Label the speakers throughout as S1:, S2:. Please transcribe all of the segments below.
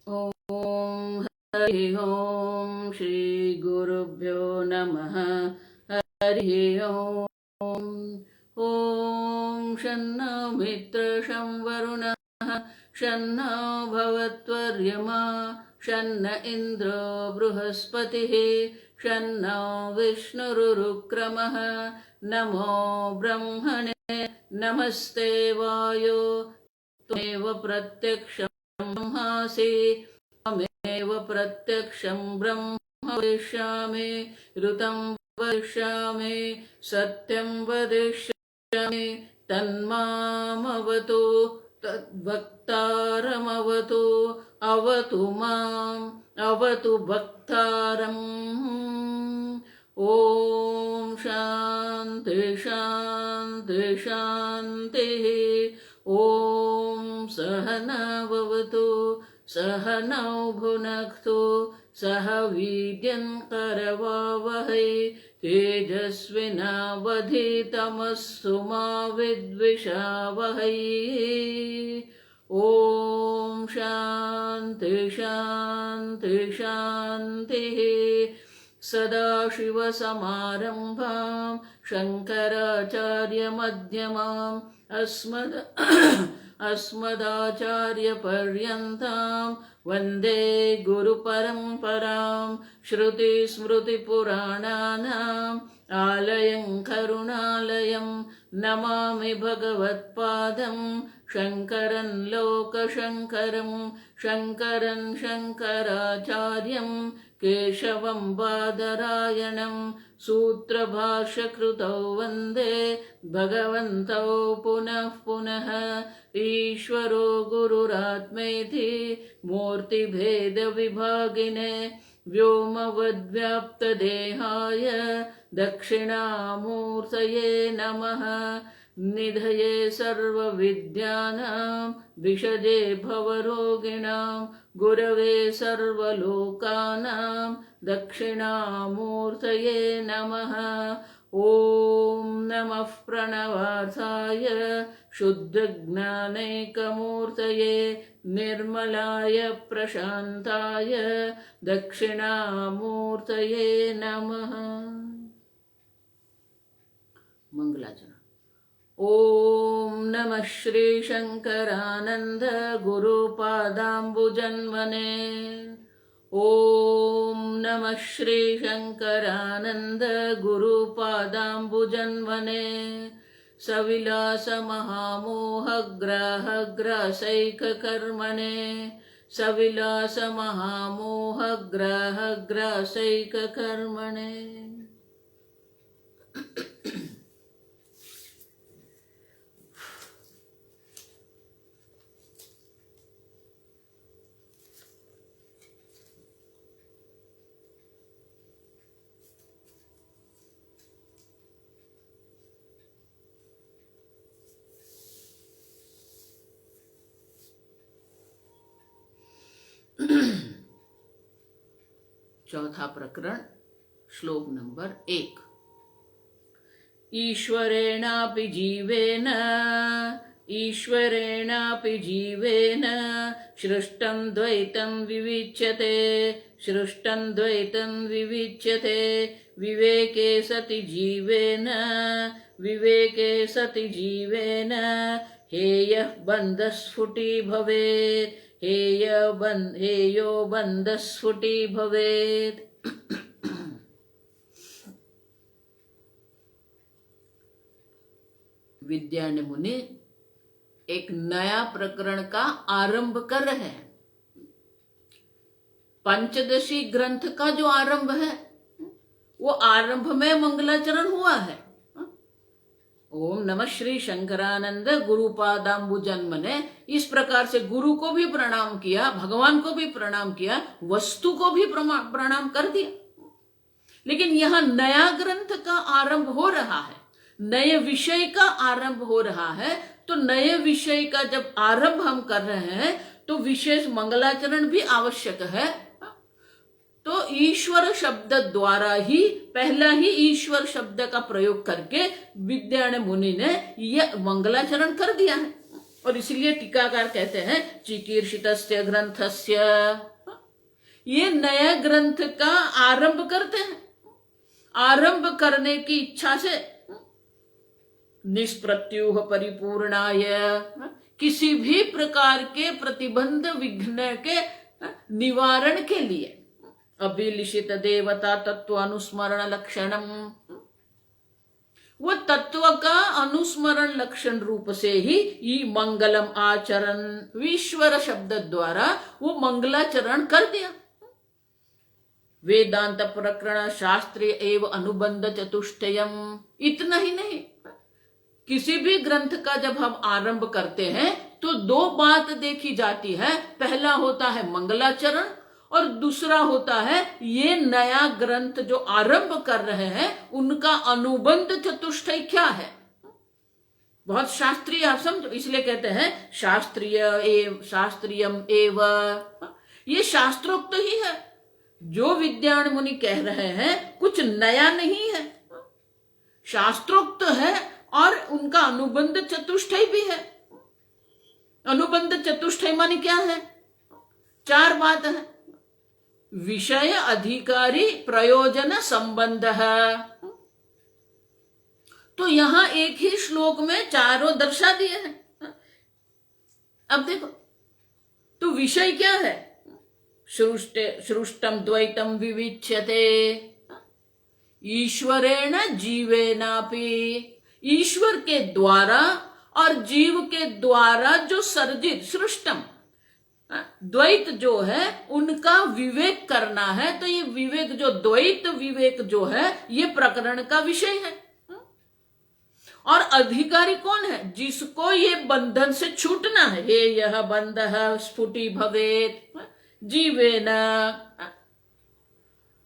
S1: ॐ हरि ओं श्री गुरुभ्यो नमः। हरि ओं। ॐ शन्नो मित्रशं वरुणः शन्नो भवत्वर्यमा शन्न इन्द्रो बृहस्पतिः शन्नो विष्णुरुक्रमः। नमो ब्रह्मणे नमस्ते वायो त्वमेव प्रत्यक्षं ब्रह्मासि त्वमेव प्रत्यक्षं ब्रह्म वदिष्यामि ऋतं वदिष्यामि सत्यं वदिष्यामि तन्मामवतु तद्भक्तारमवतु अवतु माम् अवतु भक्तारम्। ॐ शान्ति शान्ति शान्तिः। ॐ सहना भवतु सहनौ भुनक्तु सह वीर्यं करवावहै तेजस्विनावधीतमस्तु मा विद्विषावहै। ॐ शान्ति शान्ति शान्तिः। सदाशिवसमारम्भां शङ्कराचार्यमध्यमाम् अस्मदाचार्यपर्यन्तां वन्दे गुरुपरम्परां। श्रुतिस्मृतिपुराणानाम् आलयं करुणालयं नमामि भगवत्पादं शङ्करं लोकशङ्करं शङ्करं शङ्कराचार्यं केशवं बादरायणं सूत्रभाष्यकृतौ वन्दे भगवन्तौ पुनः पुनः। ईश्वरो गुरुरात्मेति मूर्तिभेदविभागिने व्योमवद्व्याप्तदेहाय दक्षिणामूर्तये नमः। निधये सर्वविद्यानां विषजे भवरोगिणां गुरवे सर्वलोकानां दक्षिणामूर्तये नमः। ॐ नमः प्रणवार्थाय शुद्धज्ञानैकमूर्तये निर्मलाय प्रशान्ताय दक्षिणामूर्तये नमः। मंगलाचरण। ॐ नमः श्री शंकरानंद गुरुपादाम्बुजन्मने। ॐ नमः श्री शंकरानंद गुरुपादाम्बुजन्मने। सविलास महामोहग्राहग्रासैककर्मणे सविलास महामोहग्राहग्रासैककर्मणे। चौथा प्रकरण श्लोक नंबर 1। ईश्वरेणापि जीवेन सृष्टं द्वैतं विविच्यते विवेके सति जीवेन हेयः बन्धस्फुटी भवेत् हेयो बन्धस्फुटी भवेत्। विद्यारण्य मुनि एक नया प्रकरण का आरंभ कर रहे हैं। पंचदशी ग्रंथ का जो आरंभ है वो आरंभ में मंगलाचरण हुआ है। ओम नमः श्री शंकरानंद गुरुपादाम्बुजन्मने। इस प्रकार से गुरु को भी प्रणाम किया, भगवान को भी प्रणाम किया, वस्तु को भी प्रणाम कर दिया। लेकिन यहां नया ग्रंथ का आरंभ हो रहा है, नए विषय का आरंभ हो रहा है। तो नए विषय का जब आरंभ हम कर रहे हैं तो विशेष मंगलाचरण भी आवश्यक है। तो ईश्वर शब्द द्वारा ही, पहला ही ईश्वर शब्द का प्रयोग करके विद्यारण्य मुनि ने यह मंगलाचरण कर दिया है। और इसलिए टीकाकार कहते हैं चिकीर्षितस्य ग्रंथस्य, ये नया ग्रंथ का आरंभ करते हैं। आरंभ करने की इच्छा से निष्प्रत्यूह परिपूर्णाय, किसी भी प्रकार के प्रतिबंध विघ्न के निवारण के लिए अभिलिषित देवता तत्व अनुस्मरण लक्षणम, वो तत्व का अनुस्मरण लक्षण रूप से ही मंगलम आचरण ईश्वर शब्द द्वारा वो मंगलाचरण कर दिया। वेदांत प्रकरण शास्त्रीय एवं अनुबंध चतुष्टयम, इतना ही नहीं, किसी भी ग्रंथ का जब हम आरंभ करते हैं तो दो बात देखी जाती है। पहला होता है मंगलाचरण और दूसरा होता है ये नया ग्रंथ जो आरंभ कर रहे हैं उनका अनुबंध चतुष्टय क्या है। बहुत शास्त्रीय, आप समझो, इसलिए कहते हैं शास्त्रीयम एव, ये शास्त्रोक्त ही है। जो विद्यान मुनि कह रहे हैं कुछ नया नहीं है, शास्त्रोक्त है और उनका अनुबंध चतुष्टय भी है। अनुबंध चतुष्टय माने क्या है? चार बात है। विषय, अधिकारी, प्रयोजन, संबंध है। तो यहां एक ही श्लोक में चारों दर्शा दिए हैं। अब देखो, तो विषय क्या है? सृष्टम द्वैतम विविच्यते ईश्वरेण जीवेनापि, ईश्वर के द्वारा और जीव के द्वारा जो सर्जित सृष्टम द्वैत जो है उनका विवेक करना है। तो ये विवेक जो द्वैत विवेक जो है ये प्रकरण का विषय है। और अधिकारी कौन है? जिसको ये बंधन से छूटना है। हे यह बंध स्फुटी भवेत जीवेन,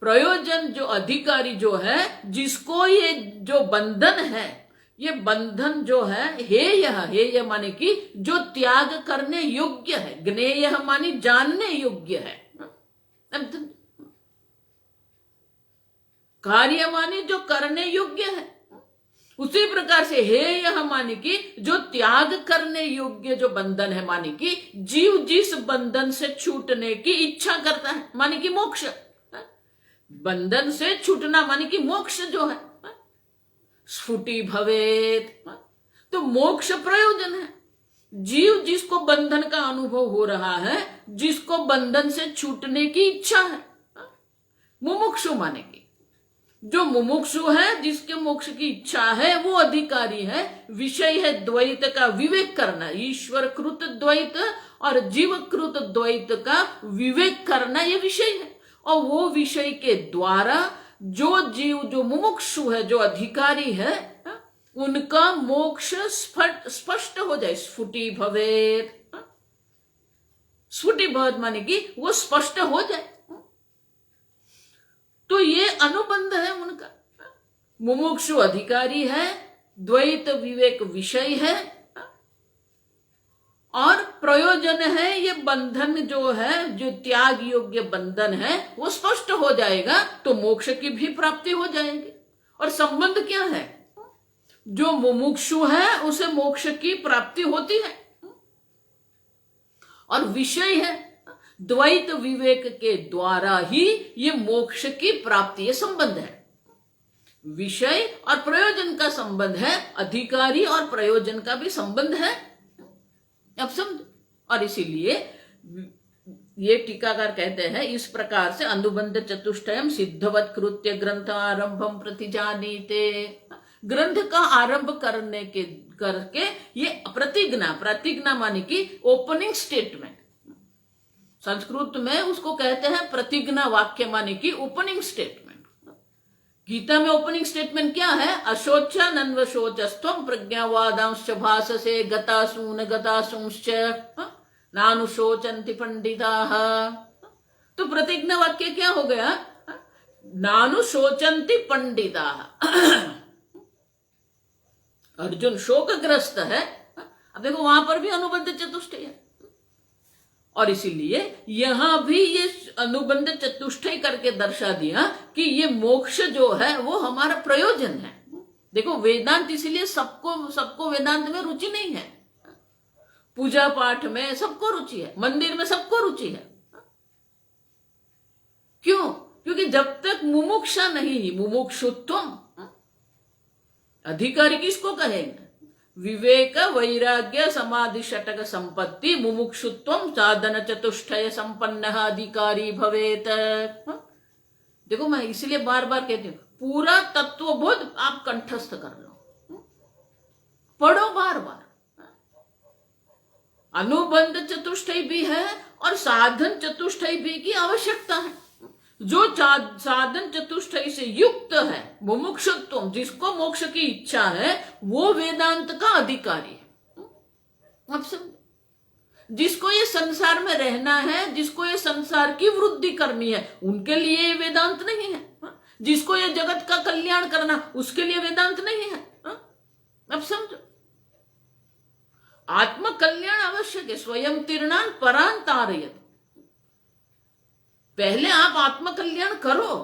S1: प्रयोजन जो अधिकारी जो है, जिसको ये जो बंधन है, ये बंधन जो है हेय माने कि जो त्याग करने योग्य है, ज्ञेय माने जानने योग्य है, कार्य माने जो करने योग्य है। उसी प्रकार से हेय माने कि जो त्याग करने योग्य जो बंधन है, माने कि जीव जिस बंधन से छूटने की इच्छा करता है, माने कि मोक्ष, बंधन से छूटना माने कि मोक्ष जो है, स्फुटी भवेत, तो मोक्ष प्रयोजन है। जीव जिसको बंधन का अनुभव हो रहा है, जिसको बंधन से छूटने की इच्छा है, मुमुक्षु माने कि जो मुमुक्षु है, जिसके मोक्ष की इच्छा है, वो अधिकारी है। विषय है द्वैत का विवेक करना, ईश्वर कृत द्वैत और जीव कृत द्वैत का विवेक करना, ये विषय है। और वो विषय के द्वारा जो जीव जो मुमुक्षु है, जो अधिकारी है, उनका मोक्ष स्पष्ट हो जाए। स्फुटी भवेत, स्फुटी भवेत माने कि वो स्पष्ट हो जाए। तो ये अनुबंध है उनका। मुमुक्षु अधिकारी है, द्वैत विवेक विषय है और प्रयोजन है ये बंधन जो है, जो त्याग योग्य बंधन है, वो स्पष्ट हो जाएगा तो मोक्ष की भी प्राप्ति हो जाएगी। और संबंध क्या है? जो मुमुक्षु है उसे मोक्ष की प्राप्ति होती है। और विषय है द्वैत विवेक के द्वारा ही ये मोक्ष की प्राप्ति, ये संबंध है। विषय और प्रयोजन का संबंध है, अधिकारी और प्रयोजन का भी संबंध है। अब समझ। और इसीलिए ये टीकाकार कहते हैं इस प्रकार से अनुबंध चतुष्टयम सिद्धवत कृत्य ग्रंथ आरंभम प्रतिजानीते, ग्रंथ का आरंभ करके ये प्रतिज्ञा माने कि ओपनिंग स्टेटमेंट, संस्कृत में उसको कहते हैं प्रतिज्ञा वाक्य माने कि ओपनिंग स्टेटमेंट। गीता में ओपनिंग स्टेटमेंट क्या है? अशोचा नन्वशोचस्त्वं प्रज्ञावादांश्च भाससे गतासूंश्च नानुशोचन्ति पंडिताः। तो प्रतिज्ञा वाक्य क्या हो गया? नानुशोचन्ति पंडिताः। अर्जुन शोकग्रस्त है। अब देखो वहां पर भी अनुबंध चतुष्टय है। और इसीलिए यहां भी ये अनुबंध चतुष्टय करके दर्शा दिया कि ये मोक्ष जो है वो हमारा प्रयोजन है। देखो वेदांत, इसीलिए सबको वेदांत में रुचि नहीं है। पूजा पाठ में सबको रुचि है, मंदिर में सबको रुचि है। क्यों? क्योंकि जब तक मुमुक्षा नहीं, मुमुक्षुत्वम, अधिकारी किसको कहेंगे? विवेक वैराग्य समाधि षटक संपत्ति मुमुक्षुत्वम साधन चतुष्टय संपन्न अधिकारी भवेत। देखो मैं इसलिए बार बार कहती हूं, पूरा तत्वबोध आप कंठस्थ कर लो, पढ़ो बार बार। अनुबंध चतुष्टय भी है और साधन चतुष्टय भी की आवश्यकता है। जो साधन चतुष्टय से युक्त है, मुमुक्षुत्व, जिसको मोक्ष की इच्छा है, वो वेदांत का अधिकारी है। अब समझो, जिसको ये संसार में रहना है, जिसको ये संसार की वृद्धि करनी है, उनके लिए ये वेदांत नहीं है। जिसको ये जगत का कल्याण करना, उसके लिए वेदांत नहीं है। अब समझो, आत्म कल्याण आवश्यक है। स्वयं तीर्णान परान तारयत। पहले आप आत्म कल्याण करो,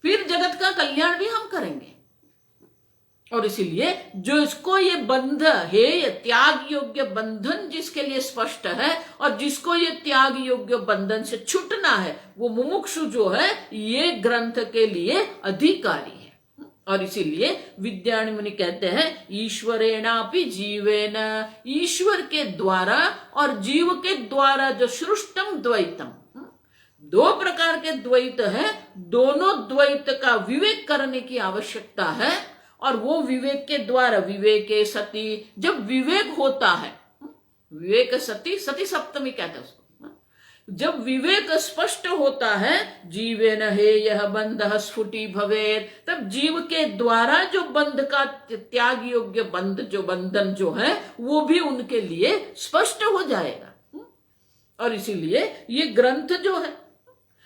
S1: फिर जगत का कल्याण भी हम करेंगे। और इसीलिए जो इसको ये बंध है, त्याग योग्य बंधन जिसके लिए स्पष्ट है, और जिसको ये त्याग योग्य बंधन से छूटना है, वो मुमुक्षु जो है, ये ग्रंथ के लिए अधिकारी है। और इसीलिए विद्यारण्य मुनि कहते हैं, ईश्वरेणापि जीवेन, ईश्वर के द्वारा और जीव के द्वारा जो सृष्टम द्वैतम, दो प्रकार के द्वैत है, दोनों द्वैत का विवेक करने की आवश्यकता है। और वो विवेक के द्वारा, विवेके सती, जब विवेक होता है, विवेक सती, सती सप्तमी कहते हैं उसको, जब विवेक स्पष्ट होता है, जीवेन हे यह बंध स्फुटी भवेत, तब जीव के द्वारा जो बंध का त्याग योग्य बंध, जो बंधन जो है, वो भी उनके लिए स्पष्ट हो जाएगा। और इसीलिए ये ग्रंथ जो है,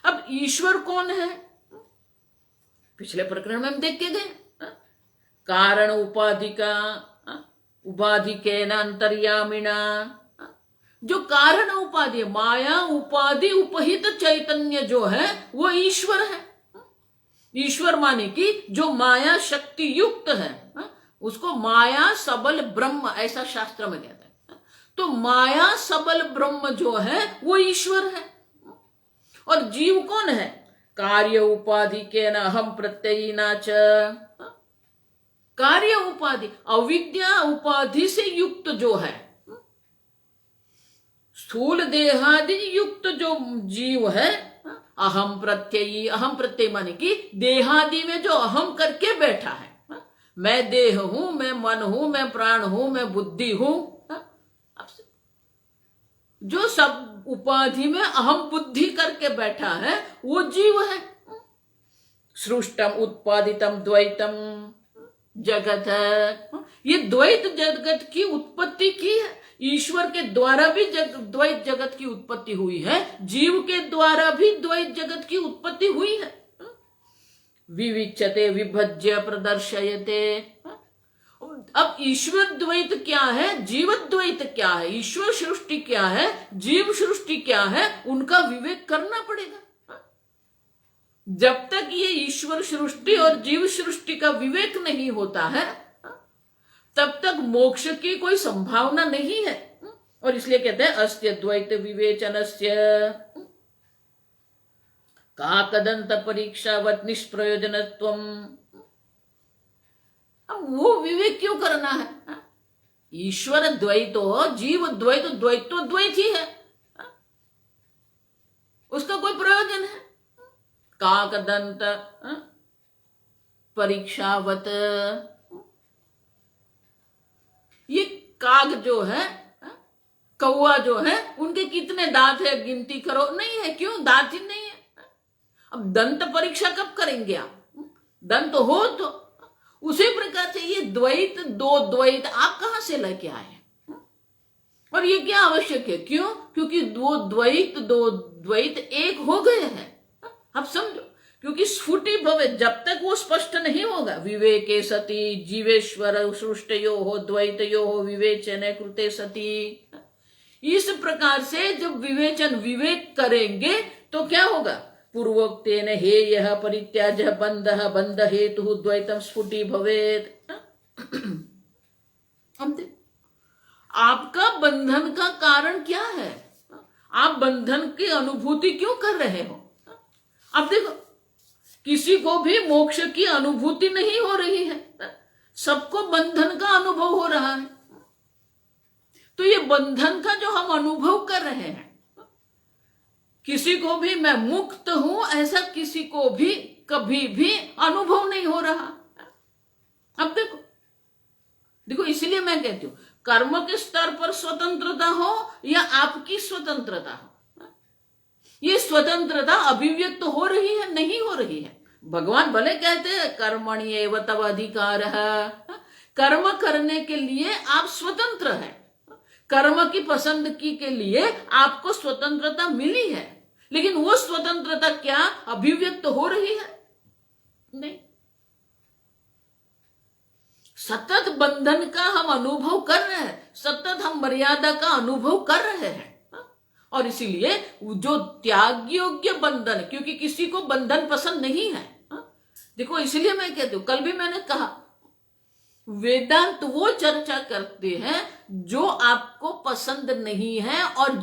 S1: अब ईश्वर कौन है? पिछले प्रकरण में हम देख के गए, कारण उपाधि का, उपाधि के न अंतर्यामिना, जो कारण उपाधि, माया उपाधि उपहित चैतन्य जो है, वो ईश्वर है। ईश्वर माने कि जो माया शक्ति युक्त है, उसको माया सबल ब्रह्म ऐसा शास्त्र में कहते हैं। तो माया सबल ब्रह्म जो है, वो ईश्वर है। और जीव कौन है? कार्य उपाधि के न अहम प्रत्ययिना च, कार्य उपाधि, अविद्या उपाधि से युक्त जो है, स्थूल देहादि युक्त जो जीव है, अहम प्रत्ययी, अहम प्रत्यय माने कि देहादि में जो अहम करके बैठा है, मैं देह हूं, मैं मन हूं, मैं प्राण हूं, मैं बुद्धि हूं, जो सब उपाधि में अहम बुद्धि करके बैठा है, वो जीव है। सृष्टम उत्पादितम द्वैतम जगत है, ये द्वैत जगत की उत्पत्ति की है। ईश्वर के द्वारा भी द्वैत जगत की उत्पत्ति हुई है, जीव के द्वारा भी द्वैत जगत की उत्पत्ति हुई है। विविच्यते विभज्य प्रदर्शयते। अब ईश्वर द्वैत क्या है, जीव द्वैत क्या है, ईश्वर सृष्टि क्या है, जीव सृष्टि क्या है, उनका विवेक करना पड़ेगा। जब तक ये ईश्वर सृष्टि और जीव सृष्टि का विवेक नहीं होता है, तब तक मोक्ष की कोई संभावना नहीं है। और इसलिए कहते हैं अस्त्य द्वैत विवेचनस्य काकदंत परीक्षावत निष्प्रयोजनत्वम। अब वो विवेक क्यों करना है? ईश्वर द्वैतो, जीव द्वैत, द्वैत तो द्वैत ही है, उसका कोई प्रयोजन है? काकदंत परीक्षावत, ये काग जो है, कौआ जो है, उनके कितने दांत है गिनती करो, नहीं है। क्यों? दांत ही नहीं है। अब दंत परीक्षा कब करेंगे आप? दंत हो तो। उसी प्रकार से ये द्वैत, दो द्वैत आप कहां से लेके आए? और ये क्या आवश्यक है? क्यों? क्योंकि दो द्वैत एक हो गए हैं। अब समझो, क्योंकि स्फुटी भवे, जब तक वो स्पष्ट नहीं होगा, विवेके सती जीवेश्वर सृष्टयो हो द्वैतयो हो विवेचन कृते सती, इस प्रकार से जब विवेक करेंगे तो क्या होगा? पूर्वोक्तेन हे यह परित्याज बंध हेतु द्वैतम स्फुटी भवेत। आपका बंधन का कारण क्या है? आप बंधन की अनुभूति क्यों कर रहे हो? अब देखो, किसी को भी मोक्ष की अनुभूति नहीं हो रही है, सबको बंधन का अनुभव हो रहा है। तो ये बंधन का जो हम अनुभव कर रहे हैं, किसी को भी मैं मुक्त हूं ऐसा किसी को भी कभी भी अनुभव नहीं हो रहा। अब देखो देखो, इसलिए मैं कहती हूं, कर्म के स्तर पर स्वतंत्रता हो या आपकी स्वतंत्रता हो, ये स्वतंत्रता अभिव्यक्त हो रही है, नहीं हो रही है। भगवान भले कहते हैं कर्मण्येव तव अधिकारः, कर्म करने के लिए आप स्वतंत्र हैं, कर्म की पसंद की के लिए आपको स्वतंत्रता मिली है, लेकिन वो स्वतंत्रता क्या अभिव्यक्त हो रही है? नहीं। सतत बंधन का हम अनुभव कर रहे हैं, सतत हम मर्यादा का अनुभव कर रहे हैं, और इसीलिए जो त्याग योग्य बंधन, क्योंकि किसी को बंधन पसंद नहीं है। देखो, इसलिए मैं कहती हूं, कल भी मैंने कहा, वेदांत वो चर्चा करते हैं जो आपको पसंद नहीं है और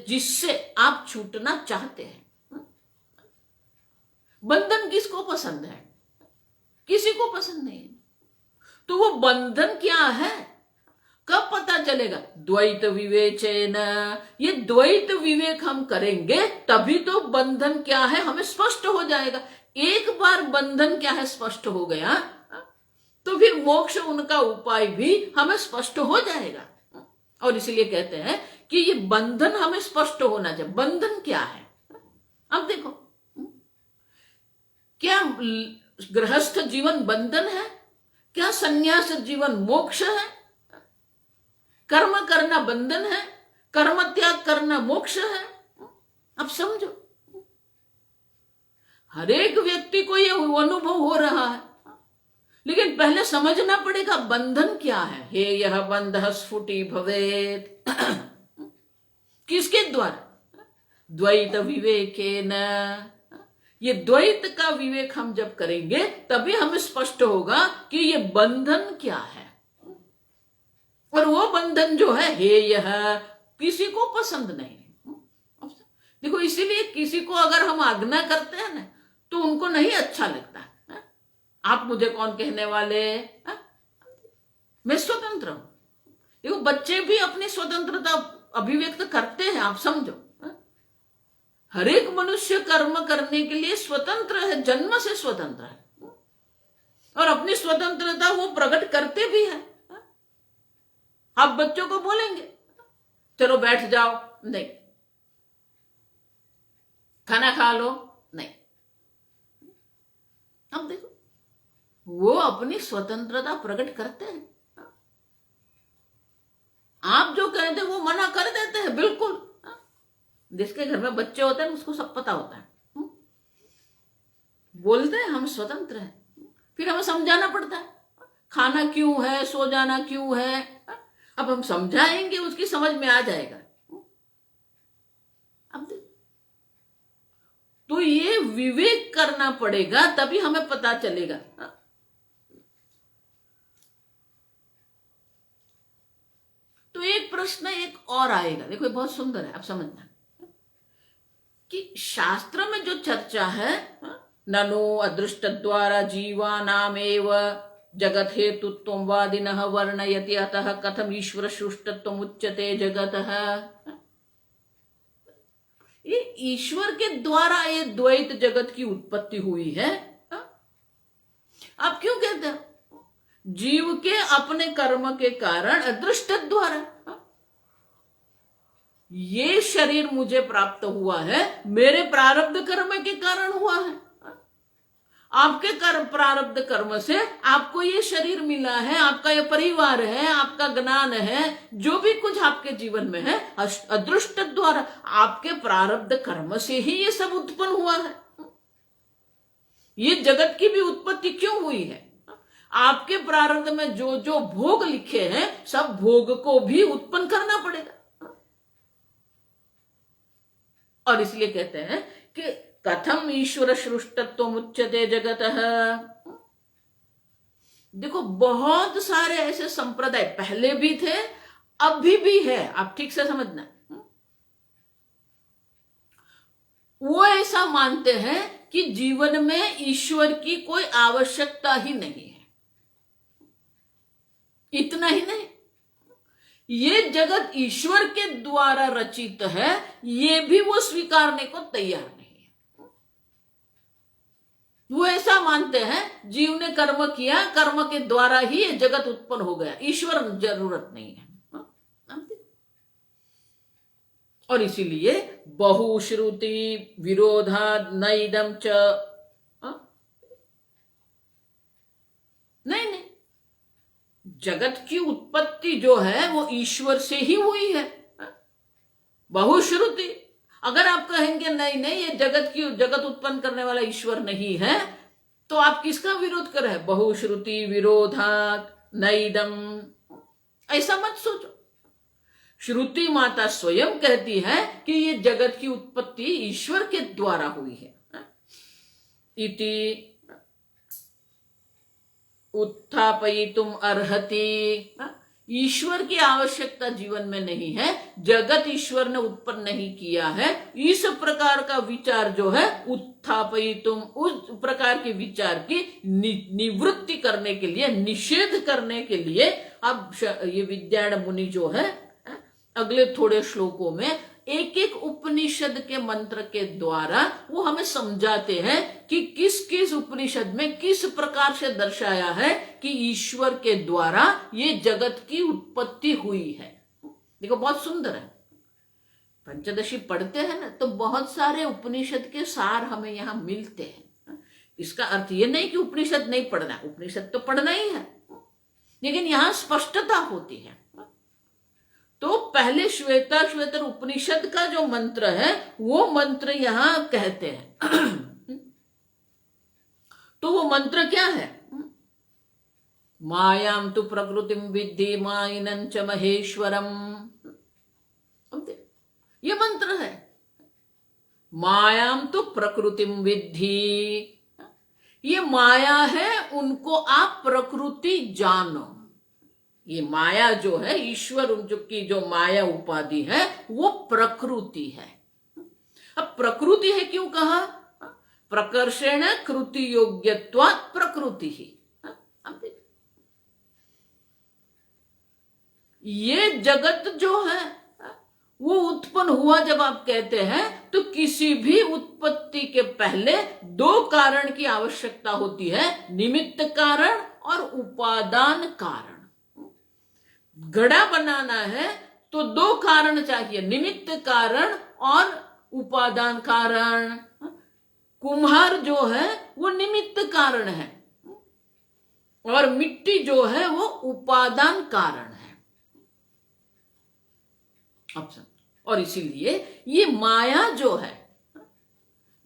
S1: जिससे आप छूटना चाहते हैं। बंधन किसको पसंद है? किसी को पसंद नहीं है। तो वो बंधन क्या है, कब पता चलेगा? द्वैत विवेचन। ये द्वैत विवेक हम करेंगे तभी तो बंधन क्या है हमें स्पष्ट हो जाएगा। एक बार बंधन क्या है स्पष्ट हो गया तो फिर मोक्ष उनका उपाय भी हमें स्पष्ट हो जाएगा। और इसलिए कहते हैं कि ये बंधन हमें स्पष्ट होना चाहिए। बंधन क्या है? अब देखो, क्या गृहस्थ जीवन बंधन है? क्या संन्यास जीवन मोक्ष है? कर्म करना बंधन है, कर्म त्याग करना मोक्ष है? अब समझो, हर एक व्यक्ति को यह अनुभव हो रहा है, लेकिन पहले समझना पड़ेगा बंधन क्या है। हे यह बंध स्फुटी भवेत किसके द्वारा? द्वैत विवेकेन। ये द्वैत का विवेक हम जब करेंगे तभी हमें स्पष्ट होगा कि ये बंधन क्या है। और वो बंधन जो है, हे यह, किसी को पसंद नहीं। देखो, इसीलिए किसी को अगर हम आज्ञा करते हैं ना तो उनको नहीं अच्छा लगता। आप मुझे कौन कहने वाले? मैं स्वतंत्र हूं। देखो, बच्चे भी अपनी स्वतंत्रता अभिव्यक्त करते हैं, आप समझो। हर एक मनुष्य कर्म करने के लिए स्वतंत्र है, जन्म से स्वतंत्र है, और अपनी स्वतंत्रता वो प्रकट करते भी है। आप बच्चों को बोलेंगे चलो बैठ जाओ, नहीं। खाना खा लो, नहीं। अब देखो, वो अपनी स्वतंत्रता प्रकट करते हैं। आप जो कहते हैं वो मना कर देते हैं, बिल्कुल। जिसके घर में बच्चे होते हैं उसको सब पता होता है। बोलते हैं हम स्वतंत्र हैं, फिर हमें समझाना पड़ता है खाना क्यों है, सो जाना क्यों है। अब हम समझाएंगे, उसकी समझ में आ जाएगा। अब तो ये विवेक करना पड़ेगा, तभी हमें पता चलेगा। तो एक प्रश्न एक और आएगा, देखो ये बहुत सुंदर है, आप समझना कि शास्त्र में जो चर्चा है, ननु अदृष्ट द्वारा जीवानामेव जगत हेतुत्वं वादिनः वर्णयति अतः कथम ईश्वर सृष्टत्वम् उच्यते जगतः। ये ईश्वर के द्वारा ये द्वैत जगत की उत्पत्ति हुई है। आप क्यों कहते हैं? जीव के अपने कर्म के कारण अदृष्ट द्वारा ये शरीर मुझे प्राप्त हुआ है, मेरे प्रारब्ध कर्म के कारण हुआ है। आपके कर्म, प्रारब्ध कर्म से आपको ये शरीर मिला है, आपका ये परिवार है, आपका ज्ञान है, जो भी कुछ आपके जीवन में है, अदृष्ट द्वारा आपके प्रारब्ध कर्म से ही ये सब उत्पन्न हुआ है। ये जगत की भी उत्पत्ति क्यों हुई है? आपके प्रारब्ध में जो जो भोग लिखे हैं, सब भोग को भी उत्पन्न करना पड़ेगा। और इसलिए कहते हैं कि कथम ईश्वर सृष्टत्वम् उच्यते जगतः। देखो बहुत सारे ऐसे संप्रदाय पहले भी थे, अभी भी है, आप ठीक से समझना। वो ऐसा मानते हैं कि जीवन में ईश्वर की कोई आवश्यकता ही नहीं है। इतना ही नहीं, ये जगत ईश्वर के द्वारा रचित है, ये भी वो स्वीकारने को तैयार नहीं है। वो ऐसा मानते हैं जीव ने कर्म किया, कर्म के द्वारा ही ये जगत उत्पन्न हो गया, ईश्वर जरूरत नहीं है। और इसीलिए बहुश्रुति विरोधाद नैदम च, नहीं, जगत की उत्पत्ति जो है वो ईश्वर से ही हुई है। बहुश्रुति, अगर आप कहेंगे नहीं ये जगत उत्पन्न करने वाला ईश्वर नहीं है, तो आप किसका विरोध कर रहे हैं? बहुश्रुति विरोधात नैदम, ऐसा मत सोचो। श्रुति माता स्वयं कहती है कि ये जगत की उत्पत्ति ईश्वर के द्वारा हुई है। इति उत्थापयितुम अर्हति, ईश्वर की आवश्यकता जीवन में नहीं है, जगत ईश्वर ने उत्पन्न नहीं किया है, इस प्रकार का विचार जो है उत्थापयितुम, उस प्रकार के विचार की निवृत्ति करने के लिए, निषेध करने के लिए अब ये विद्यायण मुनि जो है अगले थोड़े श्लोकों में एक एक उपनिषद के मंत्र के द्वारा वो हमें समझाते हैं कि किस किस उपनिषद में किस प्रकार से दर्शाया है कि ईश्वर के द्वारा ये जगत की उत्पत्ति हुई है। देखो बहुत सुंदर है। पंचदशी पढ़ते हैं ना तो बहुत सारे उपनिषद के सार हमें यहाँ मिलते हैं। इसका अर्थ ये नहीं कि उपनिषद नहीं पढ़ना, उपनिषद तो पढ़ना ही है, लेकिन यहाँ स्पष्टता होती है। तो पहले श्वेताश्वेतर उपनिषद का जो मंत्र है वो मंत्र यहां कहते हैं। तो वो मंत्र क्या है? मायाम तु प्रकृतिम विद्धि मायिनं च महेश्वरम, ये मंत्र है। मायाम तु प्रकृतिम विद्धि, ये माया है, उनको आप प्रकृति जानो। ये माया जो है, ईश्वर की जो माया उपाधि है वो प्रकृति है। अब प्रकृति है क्यों कहा? प्रकर्षेण कृति योग्यत्वात् प्रकृति ही। ये जगत जो है वो उत्पन्न हुआ जब आप कहते हैं तो किसी भी उत्पत्ति के पहले दो कारण की आवश्यकता होती है, निमित्त कारण और उपादान कारण। घड़ा बनाना है तो दो कारण चाहिए, निमित्त कारण और उपादान कारण। कुम्हार जो है वो निमित्त कारण है और मिट्टी जो है वो उपादान कारण है। और इसीलिए ये माया जो है,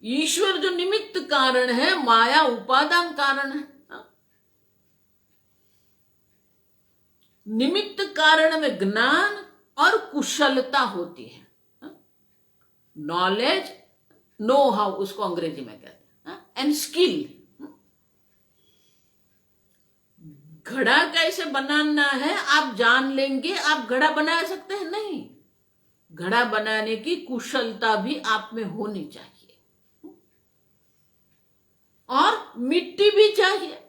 S1: ईश्वर जो निमित्त कारण है, माया उपादान कारण है। निमित्त कारण में ज्ञान और कुशलता होती है, नॉलेज, नो हाउ उसको अंग्रेजी में कहते हैं, एंड स्किल। घड़ा कैसे बनाना है आप जान लेंगे, आप घड़ा बना सकते हैं? नहीं, घड़ा बनाने की कुशलता भी आप में होनी चाहिए और मिट्टी भी चाहिए।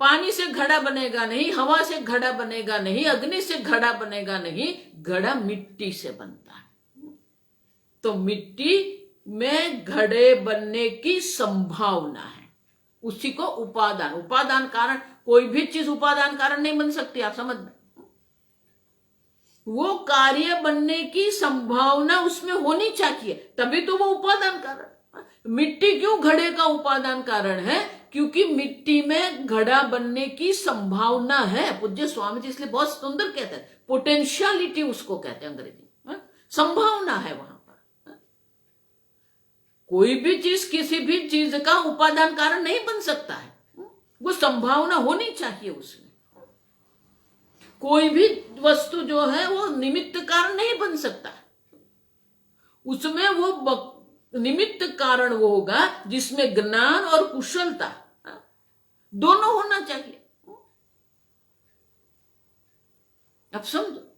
S1: पानी से घड़ा बनेगा नहीं, हवा से घड़ा बनेगा नहीं, अग्नि से घड़ा बनेगा नहीं, घड़ा मिट्टी से बनता है। तो मिट्टी में घड़े बनने की संभावना है, उसी को उपादान कारण। कोई भी चीज उपादान कारण नहीं बन सकती, आप समझ में। वो कार्य बनने की संभावना उसमें होनी चाहिए, तभी तो वो उपादान कारण। मिट्टी क्यों घड़े का उपादान कारण है? क्योंकि मिट्टी में घड़ा बनने की संभावना है। पूज्य स्वामी जी इसलिए बहुत सुंदर कहते हैं, पोटेंशियलिटी उसको कहते हैं अंग्रेजी, संभावना है वहां पर। कोई भी चीज किसी भी चीज का उपादान कारण नहीं बन सकता है, वो संभावना होनी चाहिए उसमें। कोई भी वस्तु जो है वो निमित्त कारण नहीं बन सकता, उसमें वो निमित्त कारण वो होगा जिसमें ज्ञान और कुशलता दोनों होना चाहिए। अब समझो।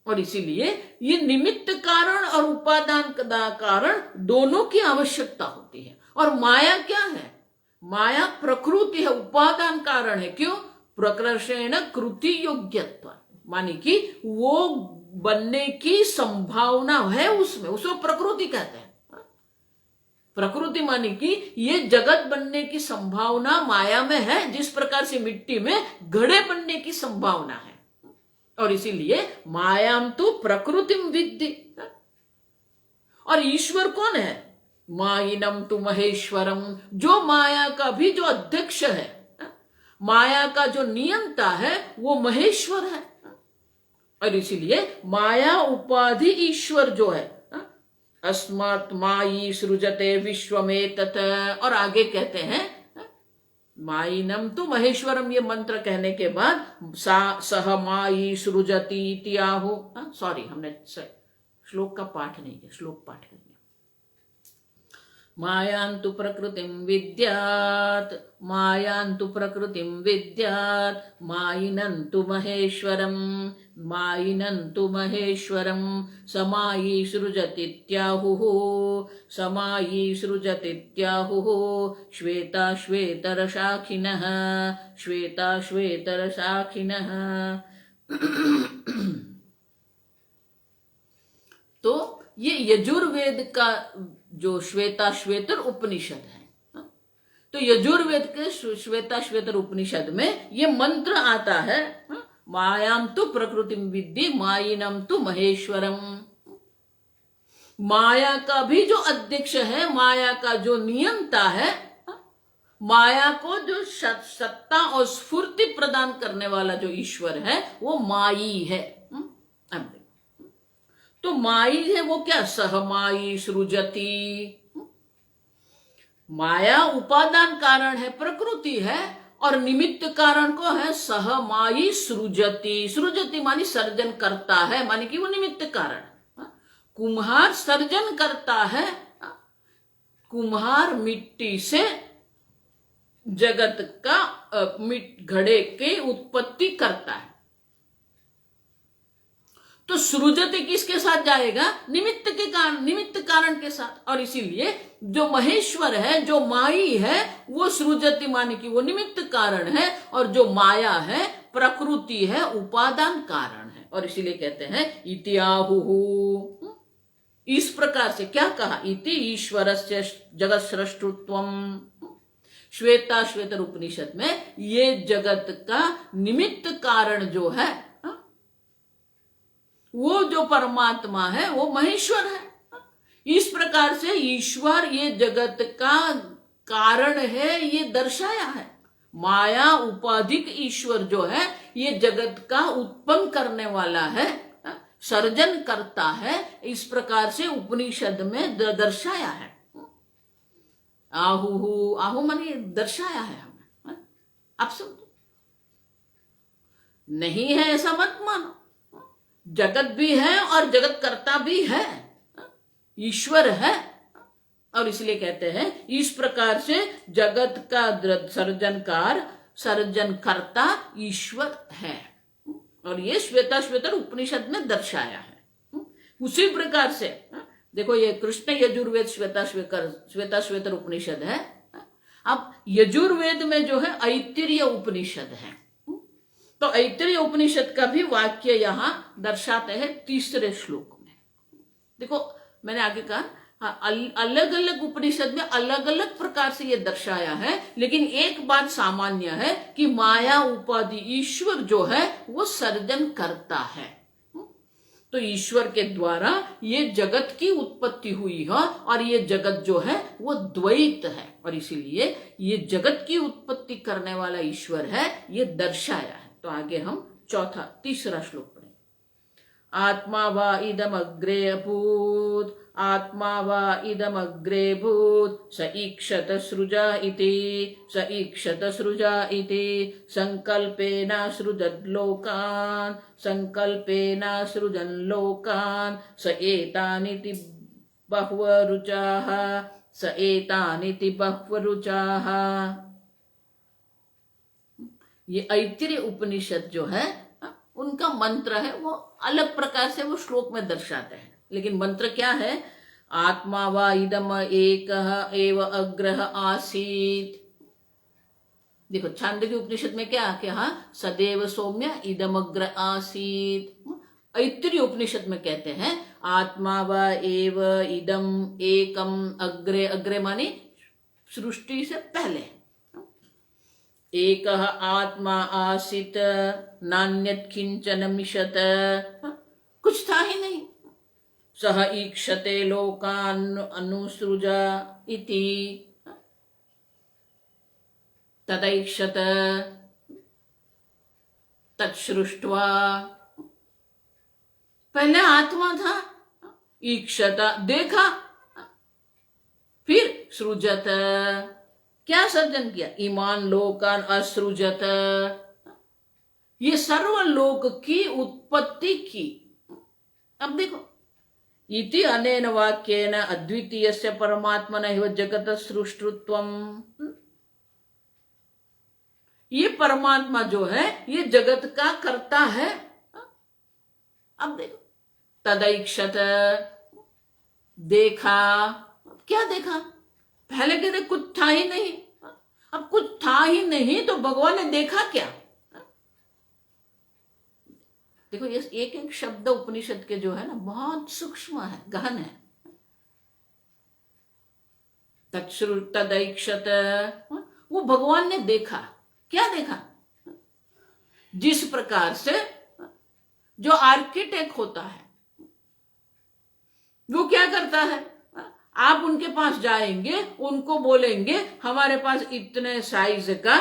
S1: और इसीलिए ये निमित्त कारण और उपादान कारण दोनों की आवश्यकता होती है। और माया क्या है? माया प्रकृति है, उपादान कारण है। क्यों? प्रकर्षेण कृति योग्यत्व, मानी कि वो बनने की संभावना है उसमें, उसको प्रकृति कहते हैं। प्रकृति मानी कि ये जगत बनने की संभावना माया में है, जिस प्रकार से मिट्टी में घड़े बनने की संभावना है। और इसीलिए मायाम तो प्रकृतिम विद्धि। और ईश्वर कौन है? मायिनम तु महेश्वरम, जो माया का भी जो अध्यक्ष है, माया का जो नियंता है, वो महेश्वर है। और इसीलिए माया उपाधि ईश्वर जो है, अस्मात् मायी सृजते विश्वमेतत्, और आगे कहते हैं मायिनम तो महेश्वरम, ये मंत्र कहने के बाद सह मायी सृजति इत्याहु। सॉरी, हमने श्लोक का पाठ नहीं किया, श्लोक पाठ करेंगे। मायांतु प्रकृतिं विद्यात्, मायांतु प्रकृतिं विद्यात्, मायिनन्तु महेश्वरं, मायिनन्तु महेश्वरं, समायी सृजतीत्याहुः, समायी सृजतीत्याहुः, श्वेता श्वेतरशाखिनः, श्वेता श्वेतरशाखिनः। तो ये यजुर्वेद का जो श्वेता श्वेतर उपनिषद है, तो यजुर्वेद के श्वेता श्वेतर उपनिषद में ये मंत्र आता है, मायाम तो प्रकृतिम विद्धि, मायिनम तो महेश्वरम। माया का भी जो अध्यक्ष है, माया का जो नियंता है, माया को जो सत्ता और स्फूर्ति प्रदान करने वाला जो ईश्वर है, वो माई है। अब तो माई है वो क्या? सहमाई सृजति। माया उपादान कारण है, प्रकृति है, और निमित्त कारण को है सहमाई सृजति। सृजति मानी सर्जन करता है, मानी कि वो निमित्त कारण है। कुम्हार सर्जन करता है, कुम्हार मिट्टी से जगत का घड़े की उत्पत्ति करता है। तो सृजति किसके साथ जाएगा? निमित्त के कारण, निमित्त कारण के साथ। और इसीलिए जो महेश्वर है, जो माई है, वो सृजति माने कि वो निमित्त कारण है, और जो माया है, प्रकृति है, उपादान कारण है। और इसीलिए कहते हैं इत्याहुः। इस प्रकार से क्या कहा? इति ईश्वरस्य जगत सृष्टुत्वम्। श्वेता श्वेतर उपनिषद में ये जगत का निमित्त कारण जो है, वो जो परमात्मा है, वो महेश्वर है। इस प्रकार से ईश्वर ये जगत का कारण है, ये दर्शाया है। माया उपाधिक ईश्वर जो है, ये जगत का उत्पन्न करने वाला है, सर्जन करता है। इस प्रकार से उपनिषद में दर्शाया है। आहु, आहु माने दर्शाया है हमें। आप समझो, नहीं है ऐसा मत मानो। जगत भी है और जगत करता भी है, ईश्वर है। और इसलिए कहते हैं इस प्रकार से जगत का सर्जनकार, सर्जन करता ईश्वर है। और ये श्वेता श्वेतर उपनिषद में दर्शाया है। उसी प्रकार से देखो, ये कृष्ण यजुर्वेद श्वेता श्वेतर उपनिषद है। अब यजुर्वेद में जो है ऐत्तिरीय उपनिषद है। तो ऐत्तिरीय उपनिषद का भी वाक्य यहां दर्शाते हैं 3 श्लोक में। देखो, मैंने आगे कहा, अलग अलग उपनिषद में अलग अलग प्रकार से ये दर्शाया है, लेकिन एक बात सामान्य है कि माया उपाधि ईश्वर जो है वो सर्जन करता है। तो ईश्वर के द्वारा ये जगत की उत्पत्ति हुई है, और ये जगत जो है वो द्वैत है। और इसीलिए ये जगत की उत्पत्ति करने वाला ईश्वर है, ये दर्शाया है। तो आगे हम तीसरा श्लोक पढ़ेंगे। आत्मा वा इदमग्रे अभूत्, आत्मा वा इदमग्रे भूत्, स ईक्षत सृजा इति, स ईक्षत सृजा इति, संकल्पेन सृजत् लोकान्, संकल्पेन सृजन् लोकान्, स एतानिति बह्वरुचाः, स एतानिति बह्वरुचाः। ये ऐत्तिरीय उपनिषद जो है वो उनका मंत्र है, वो अलग प्रकार से वो श्लोक में दर्शाते हैं। लेकिन मंत्र क्या है? आत्मा वा इदम एकः एव अग्रह आसीत। देखो छांदोग्य उपनिषद में क्या कहा? सदैव सौम्य इदमग्र आसीत। ऐत्रेय उपनिषद में कहते हैं आत्मा व एव इदम एकम अग्रे, अग्रे माने सृष्टि से पहले, एक आत्मा आसित नान्यत् किंचन मिषत, कुछ था ही नहीं। सह ईक्षते लोकान अनुसृजा इति तदैक्षत तत्सृष्ट्वा। पहले आत्मा था, ईक्षता देखा, फिर सृजत क्या सर्जन किया? इमान लोकान असृजत, ये सर्व लोक की उत्पत्ति की। अब देखो इति अनेन वाक्येन अद्वितीयस्य परमात्मनैव जगत सृष्टृत्वम्। ये परमात्मा जो है ये जगत का कर्ता है। अब देखो तदैक्षत देखा, क्या देखा? पहले कहते कुछ था ही नहीं, अब कुछ था ही नहीं तो भगवान ने देखा क्या? देखो ये एक एक शब्द उपनिषद के जो है ना बहुत सूक्ष्म है, गहन है। तदैक्षत, वो भगवान ने देखा। क्या देखा? जिस प्रकार से जो आर्किटेक्ट होता है वो क्या करता है? आप उनके पास जाएंगे, उनको बोलेंगे हमारे पास इतने साइज का,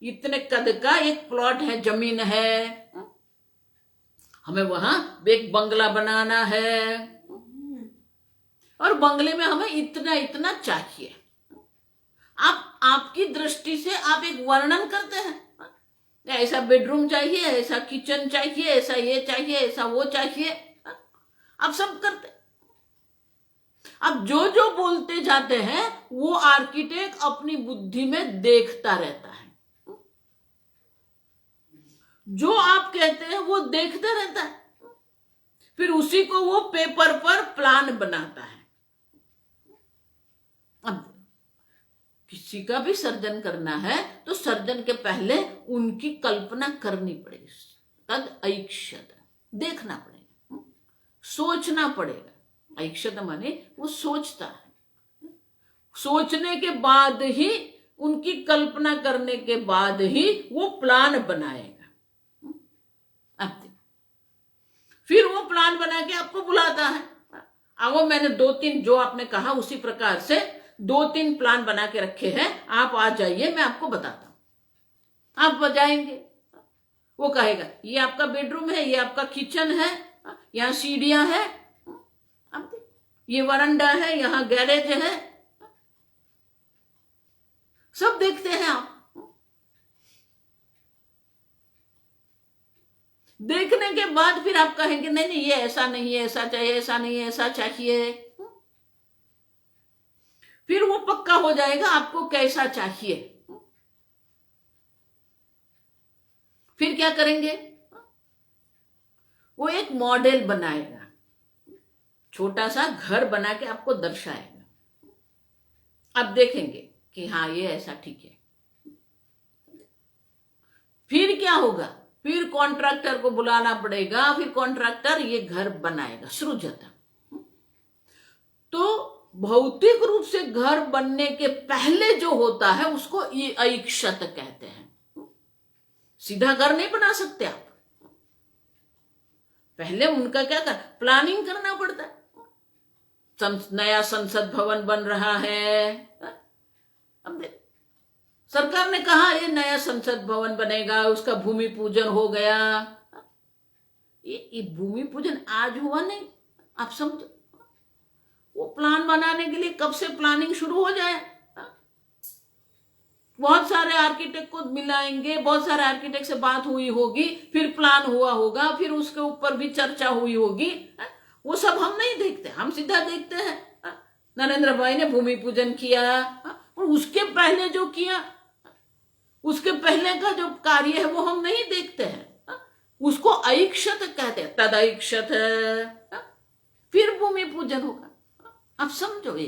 S1: इतने कद का एक प्लॉट है, जमीन है, हमें वहां एक बंगला बनाना है और बंगले में हमें इतना इतना चाहिए। आपकी दृष्टि से आप एक वर्णन करते हैं, ऐसा बेडरूम चाहिए, ऐसा किचन चाहिए, ऐसा ये चाहिए, ऐसा वो चाहिए, आप सब करते। अब जो जो बोलते जाते हैं वो आर्किटेक्ट अपनी बुद्धि में देखता रहता है, जो आप कहते हैं वो देखते रहता है, फिर उसी को वो पेपर पर प्लान बनाता है। अब किसी का भी सर्जन करना है तो सर्जन के पहले उनकी कल्पना करनी पड़ेगी। तद ऐक्षत, देखना पड़ेगा, सोचना पड़ेगा। ऐक्षत माने वो सोचता है, सोचने के बाद ही, उनकी कल्पना करने के बाद ही वो प्लान बनाएगा। अब फिर वो प्लान बना के आपको बुलाता है, आओ मैंने 2-3 जो आपने कहा उसी प्रकार से 2-3 प्लान बना के रखे हैं, आप आ जाइए, मैं आपको बताता हूं। आप बजाएंगे, वो कहेगा ये आपका बेडरूम है, ये आपका किचन है, यहाँ सीढ़ियां है, ये वरांडा है, यहाँ गैरेज है, सब देखते हैं आप। देखने के बाद फिर आप कहेंगे नहीं नहीं ये ऐसा नहीं है, ऐसा चाहिए, ऐसा नहीं है, ऐसा चाहिए। फिर वो पक्का हो जाएगा आपको कैसा चाहिए। फिर क्या करेंगे? वो एक मॉडल बनाएगा, छोटा सा घर बना के आपको दर्शाएगा। अब देखेंगे कि हाँ ये ऐसा ठीक है। फिर क्या होगा? फिर कॉन्ट्रैक्टर को बुलाना पड़ेगा, फिर कॉन्ट्रैक्टर ये घर बनाएगा, सृजता। तो भौतिक रूप से घर बनने के पहले जो होता है उसको ये ऐक्षत कहते हैं। सीधा घर नहीं बना सकते आप, पहले उनका क्या कर प्लानिंग करना पड़ता है। नया संसद भवन बन रहा है, अब सरकार ने कहा ये नया संसद भवन बनेगा, उसका भूमि पूजन हो गया। ये भूमि पूजन आज हुआ नहीं, आप समझो। वो प्लान बनाने के लिए कब से प्लानिंग शुरू हो जाए, बहुत सारे आर्किटेक्ट को मिलाएंगे, बहुत सारे आर्किटेक्ट से बात हुई होगी, फिर प्लान हुआ होगा, फिर उसके ऊपर भी चर्चा हुई होगी। वो सब हम नहीं देखते, हम सीधा देखते हैं नरेंद्र भाई ने भूमि पूजन किया, और उसके पहले जो किया, उसके पहले का जो कार्य है वो हम नहीं देखते हैं। उसको ऐक्षत कहते हैं, तदैक्षत। फिर भूमि पूजन होगा। आप समझो ये,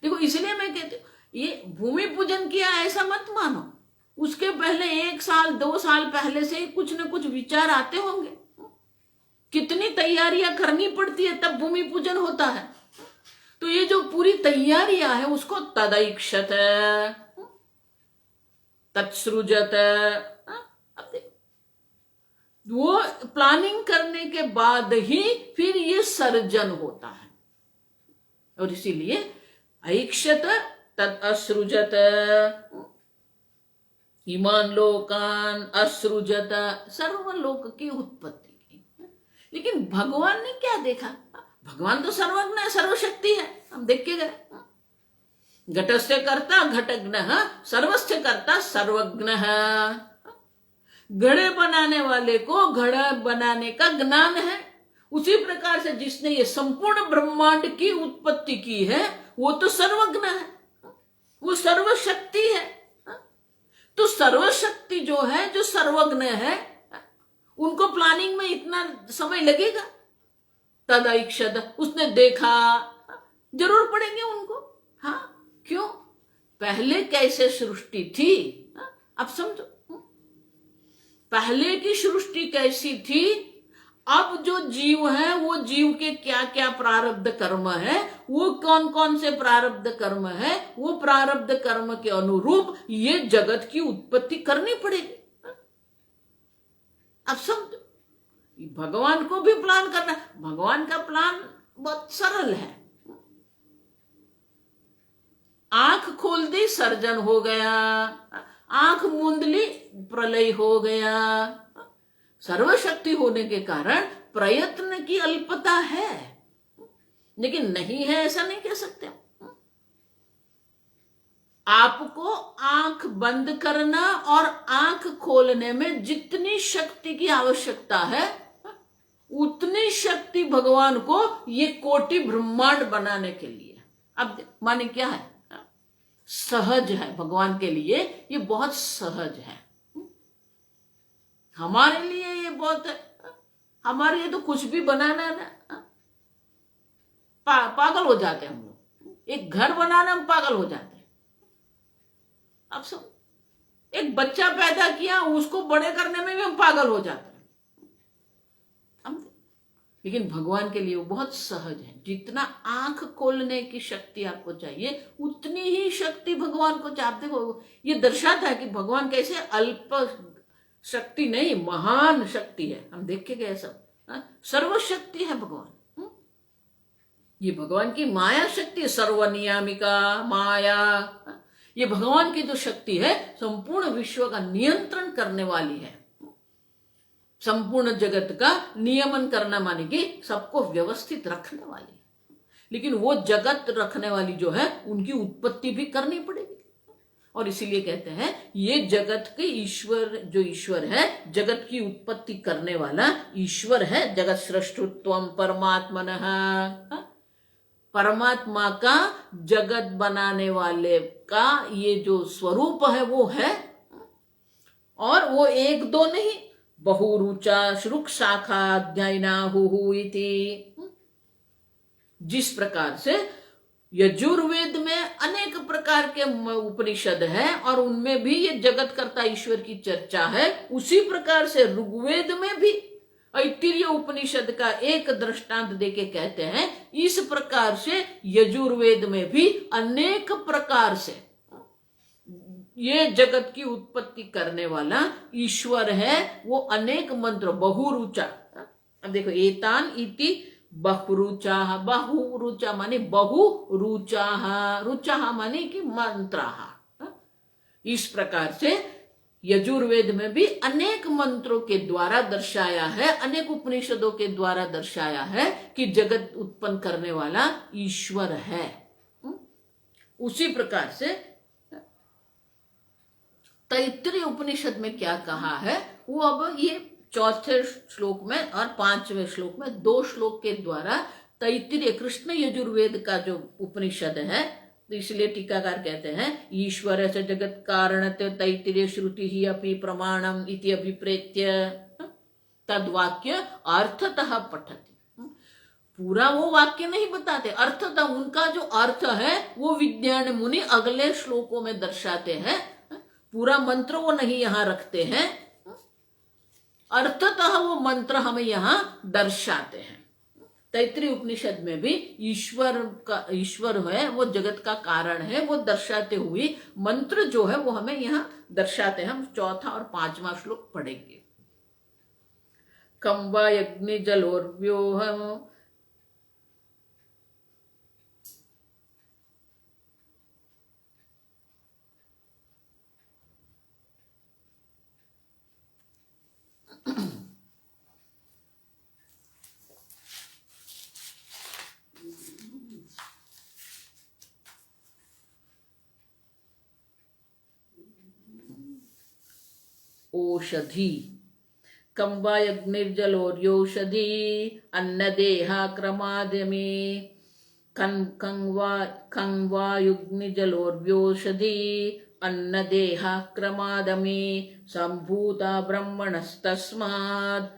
S1: देखो इसलिए मैं कहती हूँ ये भूमि पूजन किया ऐसा मत मानो, उसके पहले 1 साल 2 साल पहले से ही कुछ न कुछ विचार आते होंगे, कितनी तैयारियां करनी पड़ती है तब भूमि पूजन होता है। तो ये जो पूरी तैयारियां है उसको तदैक्षत तत्सृजत, अब देखो वो प्लानिंग करने के बाद ही फिर ये सर्जन होता है। और इसीलिए ऐक्षत तद असृजत, इमान लोकान असृजत, सर्वलोक की उत्पत्ति की। लेकिन भगवान ने क्या देखा? भगवान तो सर्वज्ञ है, सर्वशक्ति है, हम देख के गए। घटस्य कर्ता घटज्ञ, सर्वस्य कर्ता सर्वज्ञ। घड़े बनाने वाले को घड़ा बनाने का ज्ञान है। उसी प्रकार से जिसने ये संपूर्ण ब्रह्मांड की उत्पत्ति की है वो तो सर्वज्ञ है, वो सर्वशक्ति है। तो सर्वशक्ति जो है, जो सर्वज्ञ है, उनको प्लानिंग में इतना समय लगेगा? तदैक्षत, उसने देखा, जरूर पड़ेंगे उनको। हाँ, क्यों? पहले कैसे सृष्टि थी, अब समझो। पहले की सृष्टि कैसी थी, अब जो जीव है वो जीव के क्या क्या प्रारब्ध कर्म है, वो कौन कौन से प्रारब्ध कर्म है, वो प्रारब्ध कर्म के अनुरूप ये जगत की उत्पत्ति करनी पड़ेगी। अब समझो, भगवान को भी प्लान करना। भगवान का प्लान बहुत सरल है। आंख खोल दी, सर्जन हो गया। आंख मूंद ली, प्रलय हो गया। सर्वशक्ति होने के कारण प्रयत्न की अल्पता है, लेकिन नहीं है ऐसा नहीं कह सकते। आपको आंख बंद करना और आंख खोलने में जितनी शक्ति की आवश्यकता है उतनी शक्ति भगवान को ये कोटि ब्रह्मांड बनाने के लिए। अब माने क्या है, सहज है भगवान के लिए, ये बहुत सहज है। हमारे लिए ये बहुत है, हमारे लिए तो कुछ भी बनाना ना पागल हो जाते हैं हम लोग। एक घर बनाना हम पागल हो जाते हैं। अब सब एक बच्चा पैदा किया, उसको बड़े करने में भी हम पागल हो जाते हैं। लेकिन भगवान के लिए वो बहुत सहज है। जितना आंख खोलने की शक्ति आपको चाहिए उतनी ही शक्ति भगवान को चाहते हो। ये दर्शाता है कि भगवान कैसे अल्प शक्ति नहीं, महान शक्ति है। हम देख के गए सब, सर्वशक्ति है भगवान। ये भगवान की माया शक्ति है, सर्वनियामिका माया। ये भगवान की जो शक्ति है संपूर्ण विश्व का नियंत्रण करने वाली है। संपूर्ण जगत का नियमन करना माने कि सबको व्यवस्थित रखने वाली। लेकिन वो जगत रखने वाली जो है उनकी उत्पत्ति भी करनी पड़ेगी। और इसीलिए कहते हैं ये जगत के ईश्वर, जो ईश्वर है जगत की उत्पत्ति करने वाला ईश्वर है। जगत सृष्टुत्वम परमात्मनः, परमात्मा का जगत बनाने वाले का ये जो स्वरूप है वो है। और वो एक दो नहीं, बहुरुचा श्रुक शाखा अध्यायना हुहु इति। जिस प्रकार से यजुर्वेद में अनेक प्रकार के उपनिषद है और उनमें भी ये जगत कर्ता ईश्वर की चर्चा है, उसी प्रकार से ऋग्वेद में भी ऐत्तिरीय उपनिषद का एक दृष्टांत देके कहते हैं इस प्रकार से यजुर्वेद में भी अनेक प्रकार से ये जगत की उत्पत्ति करने वाला ईश्वर है। वो अनेक मंत्र, बहुरुचा। अब देखो, एतान इति बहुरुचा, बहुरुचा माने बहुरुचा, रुचा माने कि मंत्रा। इस प्रकार से यजुर्वेद में भी अनेक मंत्रों के द्वारा दर्शाया है, अनेक उपनिषदों के द्वारा दर्शाया है कि जगत उत्पन्न करने वाला ईश्वर है। उसी प्रकार से तैत्तिरीय उपनिषद में क्या कहा है वो अब ये चौथे श्लोक में और 5वें श्लोक में 2 श्लोक के द्वारा तैत्तिरीय कृष्ण यजुर्वेद का जो उपनिषद है, तो इसलिए टीकाकार कहते हैं ईश्वर से जगत कारण तैत्तिरीय श्रुति ही अपि प्रमाणम इति अभिप्रेत्य। तद्वाक्य अर्थतः पठति। पूरा वो वाक्य नहीं बताते, अर्थतः उनका जो अर्थ है वो विज्ञान मुनि अगले श्लोकों में दर्शाते हैं। पूरा मंत्र वो नहीं यहां रखते हैं, अर्थतः वो मंत्र हमें यहां दर्शाते हैं। तैत्तिरीय उपनिषद में भी ईश्वर है वो जगत का कारण है, वो दर्शाते हुए मंत्र जो है वो हमें यहां दर्शाते हैं। हम चौथा और पांचवा श्लोक पढ़ेंगे। कं वा यज्ञ जलोर्व्योः ओषधि। कं वा यज्ञिर्जलोर्योषधि अन्नदेहा क्रमादमे। कं वा यज्ञिर्जलोर्योषधि अन्नदेहा क्रमादमे। सम्भूता ब्रह्मणस्तस्मात्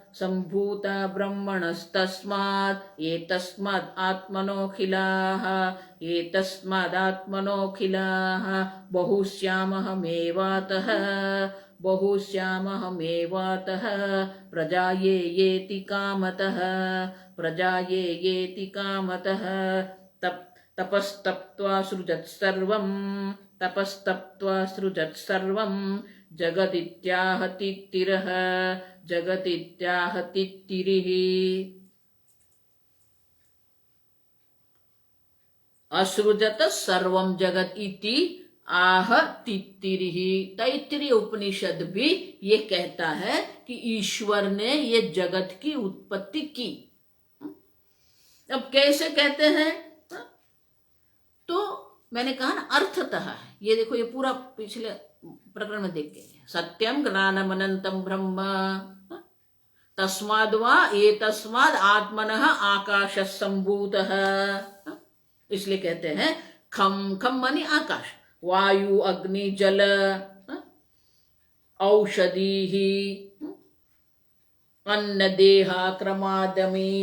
S1: एतस्मादात्मनोऽखिलाः बहुश्यामहमेवातः प्रजायेयेति कामतः तपस्तप्त्वा सृजत्सर्वं जगदित्याहतित्तिरिः। असृजत सर्वं जगत इति आह तित्तिरिहि। तैत्तिरीय उपनिषद भी ये कहता है कि ईश्वर ने ये जगत की उत्पत्ति की। अब कैसे कहते हैं? तो मैंने कहा ना अर्थतः है। ये देखो, ये पूरा पिछले प्रकरण में देख के सत्यम ज्ञानम अनंतम ब्रह्म तस्माद्वा एतस्माद् आत्मनः आकाशः सम्भूतः। इसलिए कहते हैं खम मानी आकाश, वायु अग्नि जल औषधि अन्न देहा क्रमादमी।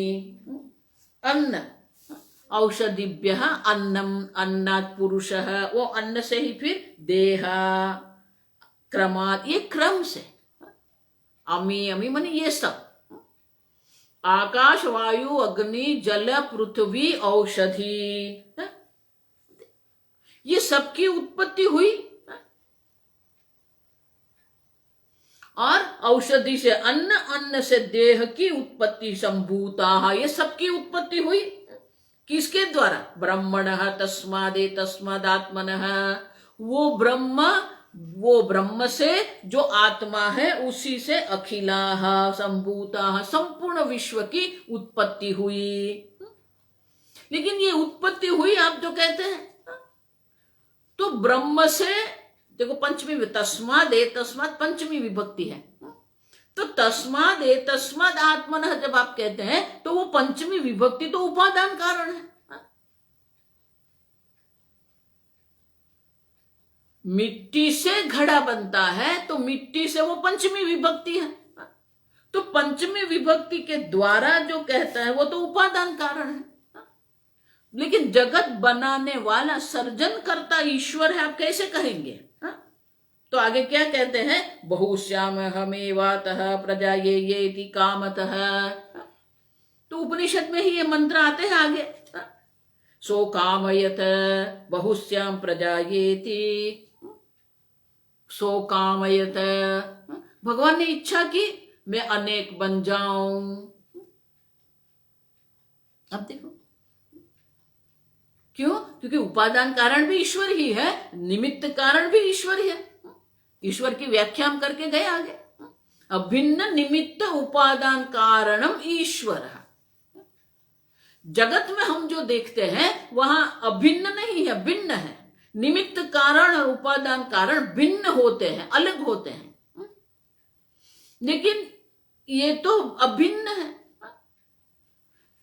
S1: अन्न औषधिभ्य अन्नम अन्नात् पुरुषः, वो अन्न से ही फिर देहा क्रमात्, ये क्रम से अमी मानी ये सब आकाश वायु अग्नि जल पृथ्वी औषधि, ये सबकी उत्पत्ति हुई। और औषधि से अन्न, अन्न से देह की उत्पत्ति, संभूता, ये सबकी उत्पत्ति हुई। किसके द्वारा? ब्रह्मणः तस्मादेतस्मादात्मनः। वो ब्रह्म से जो आत्मा है उसी से अखिलाः संभूताः, संपूर्ण विश्व की उत्पत्ति हुई। लेकिन ये उत्पत्ति हुई आप जो कहते हैं, तो ब्रह्म से देखो पंचमी तस्मात् पंचमी विभक्ति है। तो तस्मात् आत्मनः जब आप कहते हैं तो वो पंचमी विभक्ति तो उपादान कारण है। मिट्टी से घड़ा बनता है तो मिट्टी से वो पंचमी विभक्ति है। तो पंचमी विभक्ति के द्वारा जो कहता है वो तो उपादान कारण है। लेकिन जगत बनाने वाला सर्जन करता ईश्वर है, आप कैसे कहेंगे? तो आगे क्या कहते हैं? बहुश्यामहमेवातः प्रजायेयेति कामतः। तो उपनिषद में ही ये मंत्र आते हैं आगे। सो कामयत बहुश्याम प्रजायेति, सो कामयत, भगवान ने इच्छा की मैं अनेक बन जाऊं। अब देखो क्यों? क्योंकि उपादान कारण भी ईश्वर ही है, निमित्त कारण भी ईश्वर ही है। ईश्वर की व्याख्या हम करके गए आगे। अभिन्न निमित्त उपादान कारणम ईश्वर। जगत में हम जो देखते हैं वहां अभिन्न नहीं है, भिन्न है। निमित्त कारण और उपादान कारण भिन्न होते हैं, अलग होते हैं, लेकिन ये तो अभिन्न है।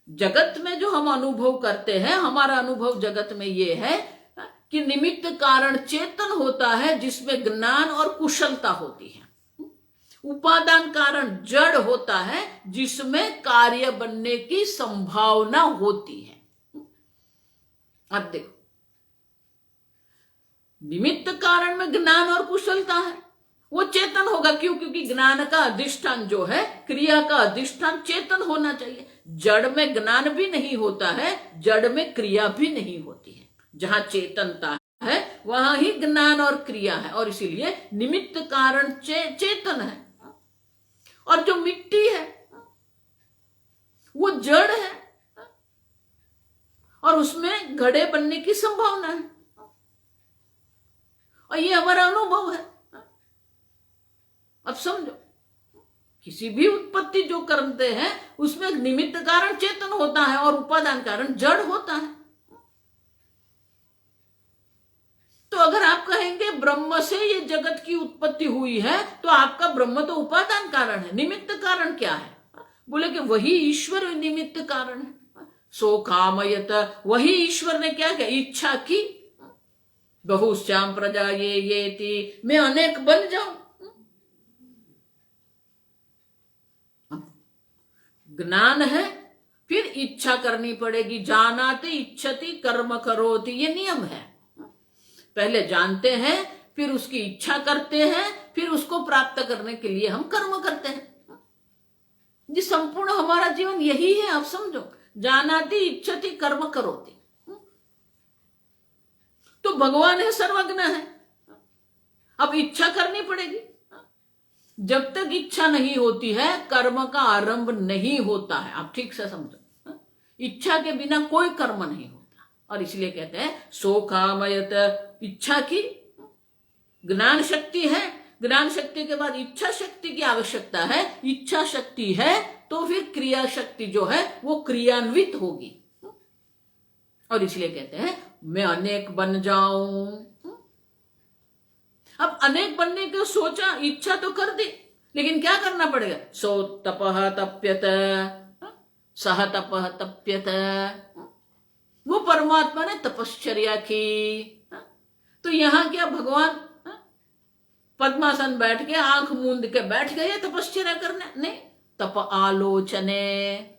S1: जगत में जो हम अनुभव करते हैं, हमारा अनुभव जगत में ये है कि निमित्त कारण चेतन होता है जिसमें ज्ञान और कुशलता होती है। उपादान कारण जड़ होता है जिसमें कार्य बनने की संभावना होती है। अब देखो, निमित्त कारण में ज्ञान और कुशलता है, वो चेतन होगा। क्यों? क्योंकि ज्ञान का अधिष्ठान जो है, क्रिया का अधिष्ठान चेतन होना चाहिए। जड़ में ज्ञान भी नहीं होता है, जड़ में क्रिया भी नहीं होती है। जहां चेतनता है वहां ही ज्ञान और क्रिया है, और इसीलिए निमित्त कारण चेतन है। और जो मिट्टी है वो जड़ है, और उसमें घड़े बनने की संभावना है, और ये हमारा अनुभव है। अब समझो, किसी भी उत्पत्ति जो करते हैं उसमें निमित्त कारण चेतन होता है और उपादान कारण जड़ होता है। तो अगर आप कहेंगे ब्रह्म से ये जगत की उत्पत्ति हुई है, तो आपका ब्रह्म तो उपादान कारण है, निमित्त कारण क्या है? बोले कि वही ईश्वर निमित्त कारण है। सो कामयत, वही ईश्वर ने क्या किया? इच्छा की। बहुश्याम प्रजा ये थी, मैं अनेक बन जाऊं। ज्ञान है, फिर इच्छा करनी पड़ेगी। जानाति इच्छति कर्म करोति, ये नियम है। पहले जानते हैं, फिर उसकी इच्छा करते हैं, फिर उसको प्राप्त करने के लिए हम कर्म करते हैं। ये संपूर्ण हमारा जीवन यही है। आप समझो, जानाति इच्छति कर्म करोति। तो भगवान है, सर्वज्ञ है, अब इच्छा करनी पड़ेगी। जब तक इच्छा नहीं होती है कर्म का आरंभ नहीं होता है। आप ठीक से समझो, इच्छा के बिना कोई कर्म नहीं होता। और इसलिए कहते हैं सो कामयत, इच्छा की। ज्ञान शक्ति है, ज्ञान शक्ति के बाद इच्छा शक्ति की आवश्यकता है। इच्छा शक्ति है तो फिर क्रिया शक्ति जो है वो क्रियान्वित होगी। और इसलिए कहते हैं मैं अनेक बन जाऊं। अब अनेक बनने को सोचा, इच्छा तो कर दी, लेकिन क्या करना पड़ेगा? सो तपः तप्यत, सह तपः तप्यत। वो परमात्मा ने तपश्चर्या की। तो यहां क्या भगवान पद्मासन बैठ के आंख मूंद के बैठ गए तपश्चर्या करने? नहीं, तप आलोचने।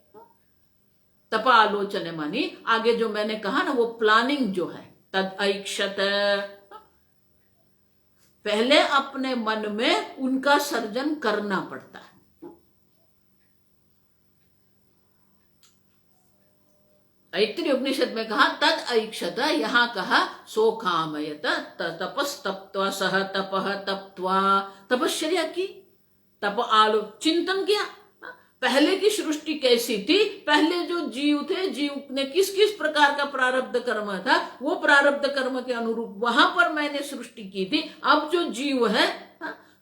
S1: तप आलोचने मानी आगे जो मैंने कहा ना, वो प्लानिंग जो है, तद ऐक्षत। पहले अपने मन में उनका सर्जन करना पड़ता है। ऐत्रेय उपनिषद में कहा तद ऐक्षत, यहां कहा सो कामयत, तपस्तप्त्वा सह तपः तप्त्वा, तपश्चर्या की, तप आलो, चिंतन किया। पहले की सृष्टि कैसी थी, पहले जो जीव थे, जीव ने किस किस प्रकार का प्रारब्ध कर्म था, वो प्रारब्ध कर्म के अनुरूप वहां पर मैंने सृष्टि की थी। अब जो जीव है,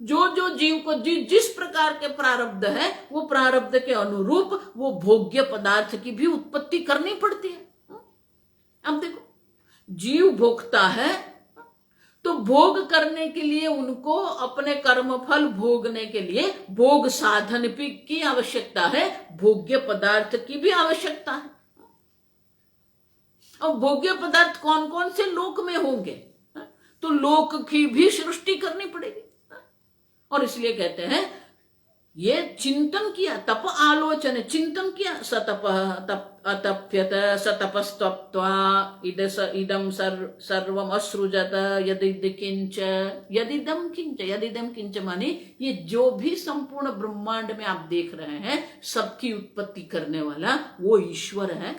S1: जो जीव को जिस प्रकार के प्रारब्ध है, वो प्रारब्ध के अनुरूप वो भोग्य पदार्थ की भी उत्पत्ति करनी पड़ती है। अब देखो, जीव भोगता है तो भोग करने के लिए उनको अपने कर्म फल भोगने के लिए भोग साधन की आवश्यकता है, भोग्य पदार्थ की भी आवश्यकता है। और भोग्य पदार्थ कौन कौन से लोक में होंगे, तो लोक की भी सृष्टि करनी पड़ेगी। और इसलिए कहते हैं ये चिंतन किया, तप आलोचन, चिंतन किया। सतपः अतप्यत, सतपस्तप्त्वा इदम सर्वम असृजत यदिदं किंच माने ये जो भी संपूर्ण ब्रह्मांड में आप देख रहे हैं, सबकी उत्पत्ति करने वाला वो ईश्वर है।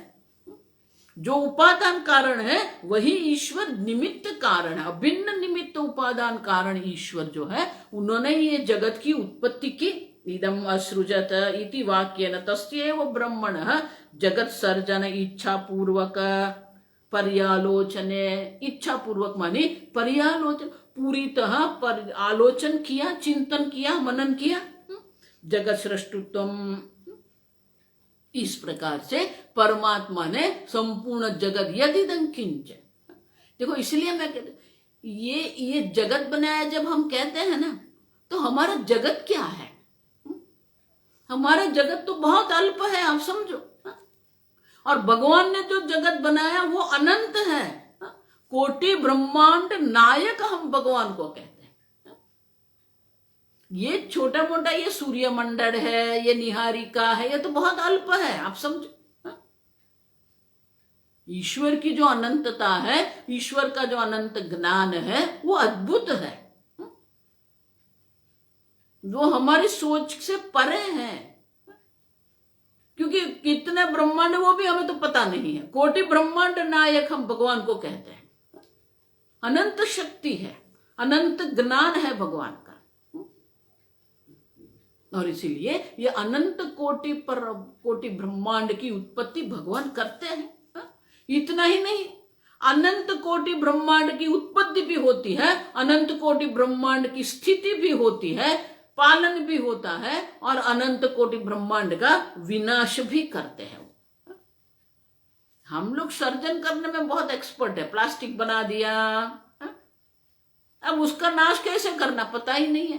S1: जो उपादान कारण है वही ईश्वर निमित्त कारण है। अभिन्न निमित्त उपादान कारण ईश्वर जो है, उन्होंने ये जगत की उत्पत्ति की। इदम असृजत इति वाक्येन तस्यैव ब्रह्मणः जगत सर्जन इच्छा पूर्वक पर्यालोचने। इच्छा पूर्वक माने पर्यालोचन, पूरीतः आलोचन किया, चिंतन किया, मनन किया, जगत सृष्टित्वम। इस प्रकार से परमात्मा ने संपूर्ण जगत यदिदं किंच। देखो, इसलिए मैं कहते ये जगत बनाया जब हम कहते हैं ना, तो हमारा जगत क्या है? हमारा जगत तो बहुत अल्प है, आप समझो। और भगवान ने जो जगत बनाया वो अनंत है। कोटि ब्रह्मांड नायक हम भगवान को कहते हैं। ये छोटा मोटा ये सूर्यमंडल है, ये निहारिका है, ये तो बहुत अल्प है, आप समझो। ईश्वर की जो अनंतता है, ईश्वर का जो अनंत ज्ञान है, वो अद्भुत है, वो हमारी सोच से परे है। क्योंकि कितने ब्रह्मांड वो भी हमें तो पता नहीं है। कोटि ब्रह्मांड नायक हम भगवान को कहते हैं। अनंत शक्ति है, अनंत ज्ञान है भगवान का, और इसीलिए ये अनंत कोटि ब्रह्मांड की उत्पत्ति भगवान करते हैं। इतना ही नहीं, अनंत कोटि ब्रह्मांड की उत्पत्ति भी होती है, अनंत कोटि ब्रह्मांड की स्थिति भी होती है, पालन भी होता है, और अनंत कोटि ब्रह्मांड का विनाश भी करते हैं। हम लोग सर्जन करने में बहुत एक्सपर्ट है। प्लास्टिक बना दिया, अब उसका नाश कैसे करना पता ही नहीं है।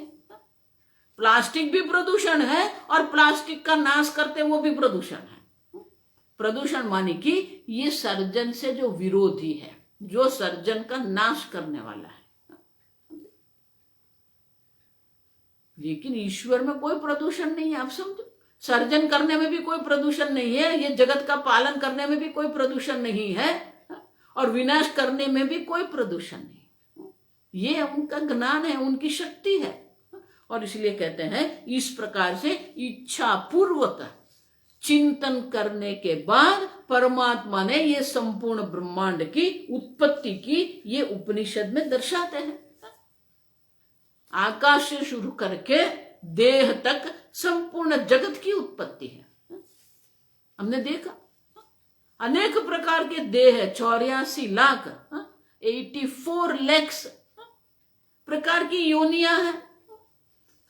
S1: प्लास्टिक भी प्रदूषण है, और प्लास्टिक का नाश करते वो भी प्रदूषण है। प्रदूषण माने कि ये सर्जन से जो विरोधी है, जो सर्जन का नाश करने वाला है। लेकिन ईश्वर में कोई प्रदूषण नहीं है, आप समझो। सर्जन करने में भी कोई प्रदूषण नहीं है, ये जगत का पालन करने में भी कोई प्रदूषण नहीं है, और विनाश करने में भी कोई प्रदूषण नहीं। ये उनका ज्ञान है, उनकी शक्ति है। और इसलिए कहते हैं इस प्रकार से इच्छा पूर्वक चिंतन करने के बाद परमात्मा ने ये संपूर्ण ब्रह्मांड की उत्पत्ति की, ये उपनिषद में दर्शाते हैं। आकाश से शुरू करके देह तक संपूर्ण जगत की उत्पत्ति है। हमने देखा अनेक प्रकार के देह है, 84 लाख 84 lakhs प्रकार की योनियां हैं।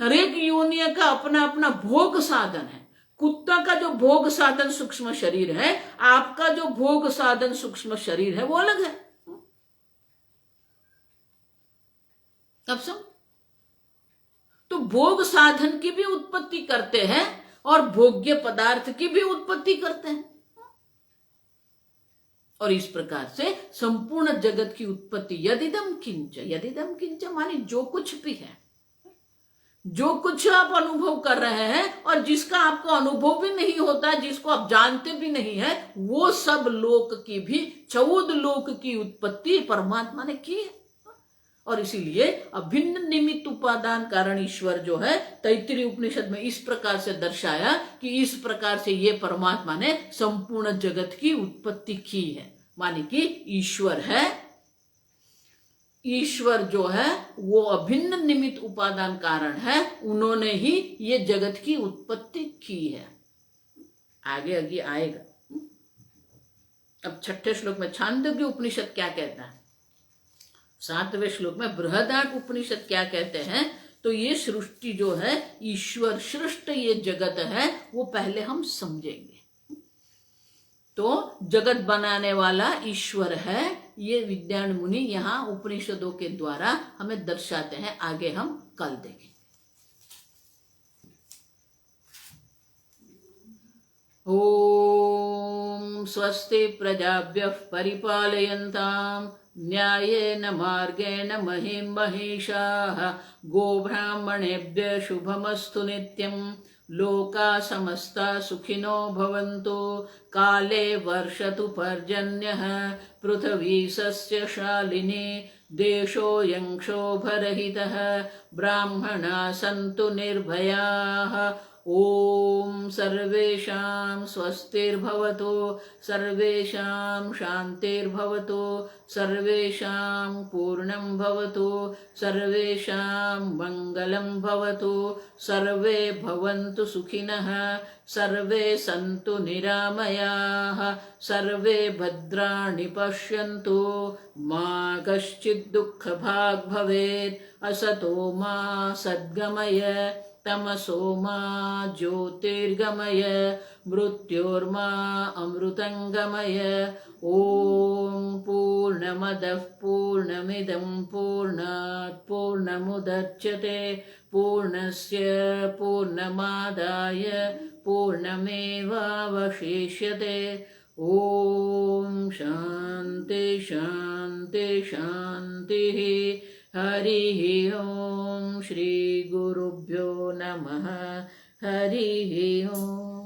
S1: हर एक योनिया का अपना अपना भोग साधन है। कुत्ता का जो भोग साधन सूक्ष्म शरीर है, आपका जो भोग साधन सूक्ष्म शरीर है, वो अलग है। अब सब तो भोग साधन की भी उत्पत्ति करते हैं, और भोग्य पदार्थ की भी उत्पत्ति करते हैं। और इस प्रकार से संपूर्ण जगत की उत्पत्ति यदिदम किंच माने जो कुछ भी है, जो कुछ आप अनुभव कर रहे हैं, और जिसका आपको अनुभव भी नहीं होता, जिसको आप जानते भी नहीं है, वो सब लोक की भी 14 लोक की उत्पत्ति परमात्मा ने की है। और इसीलिए अभिन्न निमित्त उपादान कारण ईश्वर जो है, तैत्तिरीय उपनिषद में इस प्रकार से दर्शाया कि इस प्रकार से ये परमात्मा ने संपूर्ण जगत की उत्पत्ति की है। माने कि ईश्वर है, ईश्वर जो है वो अभिन्न निमित्त उपादान कारण है, उन्होंने ही ये जगत की उत्पत्ति की है। आगे आगे आएगा। अब 6ठे श्लोक में छांदोग्य उपनिषद क्या कहता है, 7वें श्लोक में बृहदारण्यक उपनिषद क्या कहते हैं। तो ये सृष्टि जो है, ईश्वर सृष्ट ये जगत है, वो पहले हम समझेंगे। तो जगत बनाने वाला ईश्वर है, ये विद्वान मुनि यहाँ उपनिषदों के द्वारा हमें दर्शाते हैं। आगे हम कल देखेंगे। ओम स्वस्ति प्रजाभ्यः परिपालयन्ताम् न्यायेन मार्गेण महीं महिषाः गोब्राह्मणेभ्यः शुभमस्तु नित्यम् लोका समस्ता सुखिनो भवन्तु काले वर्षतु पर्जन्यः पृथिवी सस्यशालिनी देशोऽयं क्षोभरहितः ब्राह्मणाः सन्तु निर्भयाः। ओम सर्वेषां स्वस्तिर्भवतु सर्वेषां शान्तिर्भवतु सर्वेषां पूर्णं भवतु सर्वेषां मङ्गलं भवतु सर्वे भवन्तु सुखिनः सर्वे सन्तु निरामयाः सर्वे भद्राणि पश्यन्तु मा कश्चित् दुःखभाग् भवेत् असतो मा सद्गमय तमसो मा ज्योतिर्गमय मृत्योर्मा अमृतंगमय। ओम पूर्णमदः पूर्णमिदं पूर्णात् पूर्णमुदच्यते पूर्णस्य पूर्णमादाय पूर्णमेवावशिष्यते। ओम शांति शांति शांति। हरि ओम श्री गुरुभ्यो नमः हरि ओम।